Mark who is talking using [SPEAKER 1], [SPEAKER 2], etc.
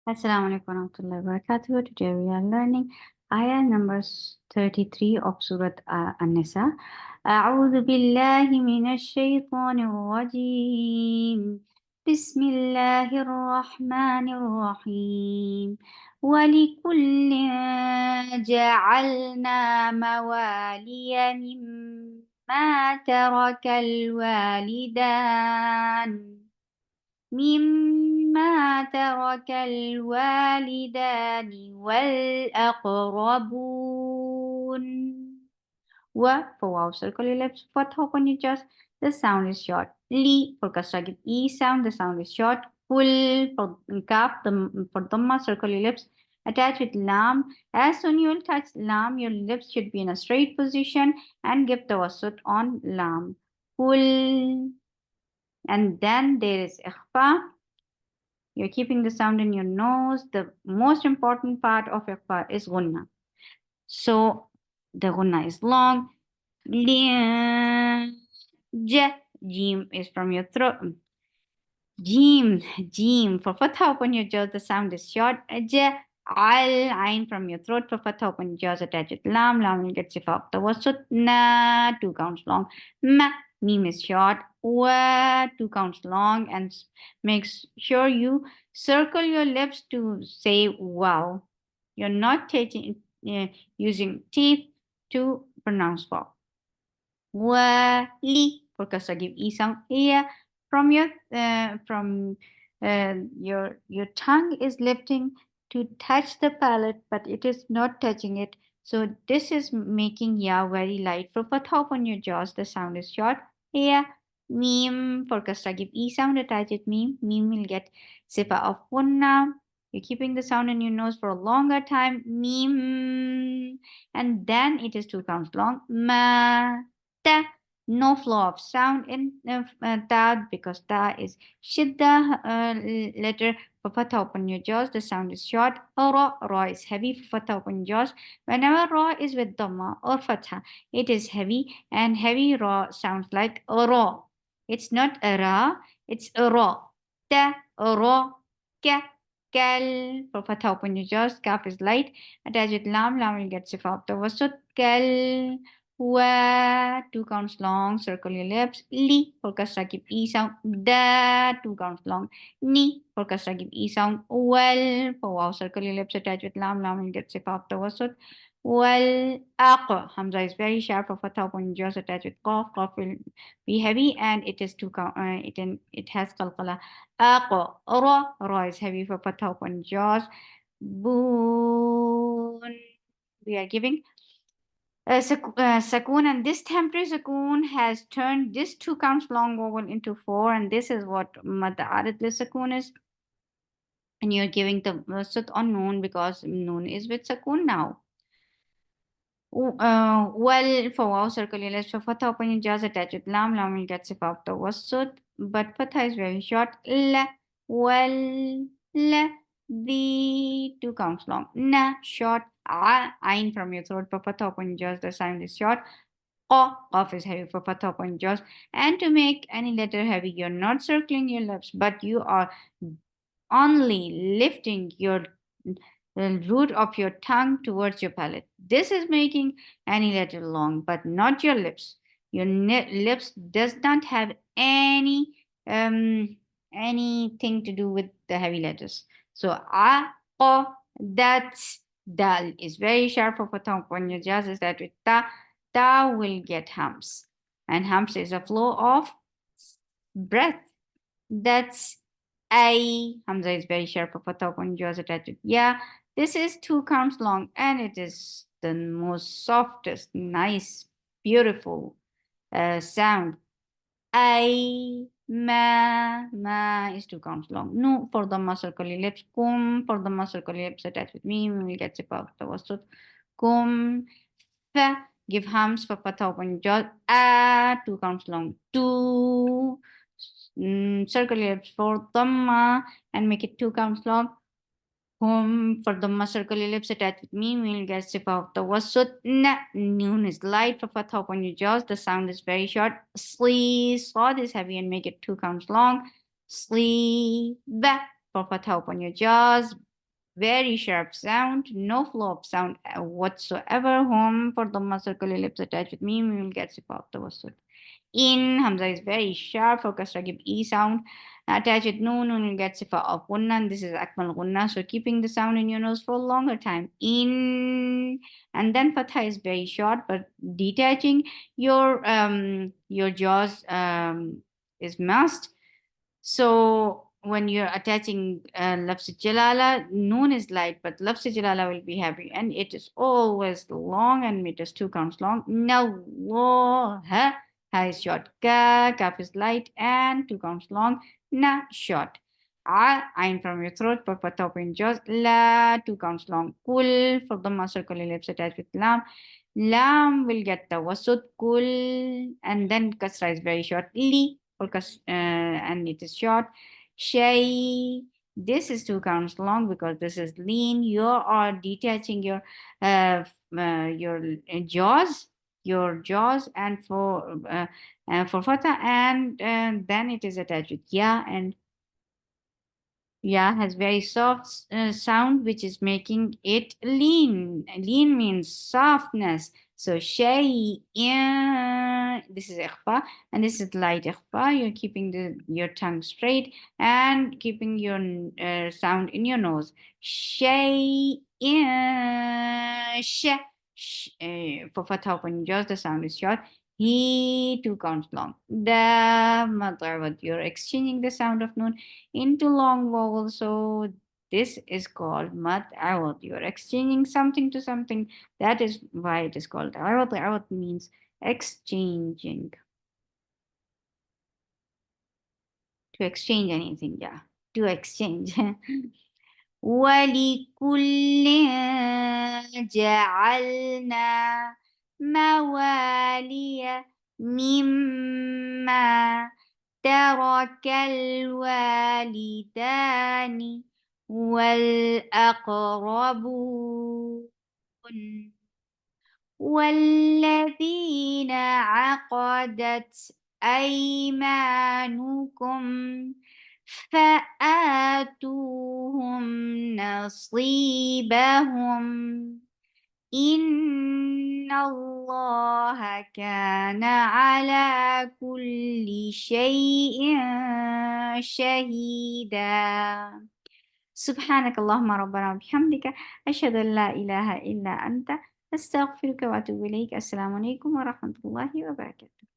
[SPEAKER 1] Assalamu alaikum warahmatullahi wabarakatuh. Today we are learning ayah number 33 of Surah An-Nisa. أعوذ بالله من الشيطان الرجيم. بسم الله الرحمن الرحيم. ولكل جعلنا موالي مما ترك الوالدان والأقربون. For wow, circle your lips. For open your chest, the sound is short. Li for kasra, give e sound, the sound is short. Kul for kaf, for dhamma, circle your lips. Attach with lam. As soon you will touch lam, your lips should be in a straight position and give tawassut on lam. Kul. And then there is ikhfa. You're keeping the sound in your nose. The most important part of ikhfa is gunna. So the gunna is long. Jim is from your throat. Jim. For fatha open your jaws, the sound is short. Ain from your throat. For fatha open your jaws, attach it. Lam will get sifa of tawassut. Na 2 counts long. Meme is short. Wa 2 counts long, and make sure you circle your lips to say wow. You're not using teeth to pronounce wow. Wali for kasra give e sound. Yeah, from your tongue is lifting to touch the palate, but it is not touching it. So this is making ya very light. For fatha on your jaws, the sound is short. Yeah. Meme for kasra give e sound, attach it meme. Meme will get sifa of punna. You're keeping the sound in your nose for a longer time. Meme. And then it is 2 counts long. Ma. Ta. No flow of sound in ta because ta is shidda letter. For fatha open your jaws, the sound is short. Ra is heavy. For fatha open your jaws. Whenever ra is with dhamma or fatha, it is heavy, and heavy ra sounds like ra. It's not a ra, it's a ra. Ta, ra, ka, kal. For fatha open your jaws, kaf is light. Attach with lam will get sifa of tawassut. Kal. Wa 2 counts long, circle your lips. Li for kasra give e sound. Da 2 counts long. Ni for kasra give e sound. Well for wow, circle your lips, attach with lam will get sifa of tawassut. Well aq hamza is very sharp. For fatha when you just attach with qaf will be heavy, and it is 2 count. It has qalqala. Aq ra is heavy. For fatha when jaws. Boon we are giving Sakoon, and this temporary Sakoon has turned this 2 counts long vowel into 4, and this is what Mad Arid Sakoon is. And you're giving the Sut on Noon because Noon is with Sakoon now. Well, for wow, circle your lips. For fatha, open your jaws, attach with lam. Lam will get sifa of the wasut, but fatha is very short. La, well, la, the 2 counts long. Na, short. Ain from your throat. For fatha, open your jaws, the sound is short. Qaf is heavy. For fatha, open your jaws. And to make any letter heavy, you're not circling your lips, but you are only lifting your the root of your tongue towards your palate. This is making any letter long, but not your lips. Your lips does not have anything to do with the heavy letters. So that's dal is very sharp for fatha. When you just is that with ta will get humps, and humps is a flow of breath. That's hamza is very sharp for fatha when jaws attached. Yeah, this is 2 counts long, and it is the most softest, nice, beautiful sound. Ma is 2 counts long. No for the muscle curly lips. Kum for the muscle curly lips attached with me. We will get zip out the wasut. Kum. Fa give hums for fatha open jaws. 2 counts long. 2. Circle your lips for dhamma and make it 2 counts long. Home for dhamma, circle your lips, attach with me. We'll get sifa of the wasut. Na, noon is light. For fatha open your jaws. The sound is very short. Slee, swad is heavy and make it 2 counts long. Slee, ba. For fatha open your jaws. very sharp sound, no flow of sound whatsoever. Home for the circle ellipse attached with me, we will get sifa of tawassul. In Hamza is very sharp for kasra give E sound. Attach with noon will get sifa of gunna, and this is akmal gunna. So keeping the sound in your nose for a longer time. In, and then fatha is very short, but detaching your jaws is must. So when you're attaching lafz jalala, noon is light, but lafz jalala will be heavy, and it is always long, and it is 2 counts long. No, ha is short. Kaf is light and 2 counts long. Na short. Ain from your throat, but top in jaws. La 2 counts long. Kul for the circle ellipse attached with lam. Lam will get the wasut kul, and then kasra is very short. Li and it is short. Shay, this is 2 counts long because this is lean. You are detaching your jaws, and for fatha, and then it is attached with ya, and yeah, has very soft sound, which is making it lean. Lean means softness. So shay, this is ikhfa, and this is light ikhfa. You're keeping your tongue straight and keeping your sound in your nose. Shay, for fatha when just the sound is short. He 2 counts long. The mother, you're exchanging the sound of noon into long vowels. So this is called mad awad. You're exchanging something to something. That is why it is called awad. Awad means exchanging. To exchange anything, yeah. To exchange. ولكل جعلنا موالي مما ترك الوالدان والأقربون والذين عقدت أيمانكم فآتوهم نصيبهم إن الله كان على كل شيء شهيدا. سبحانك اللهم ربنا وبحمدك أشهد أن لا إله إلا أنت أستغفرك وأتوب إليك. السلام عليكم ورحمة الله وبركاته.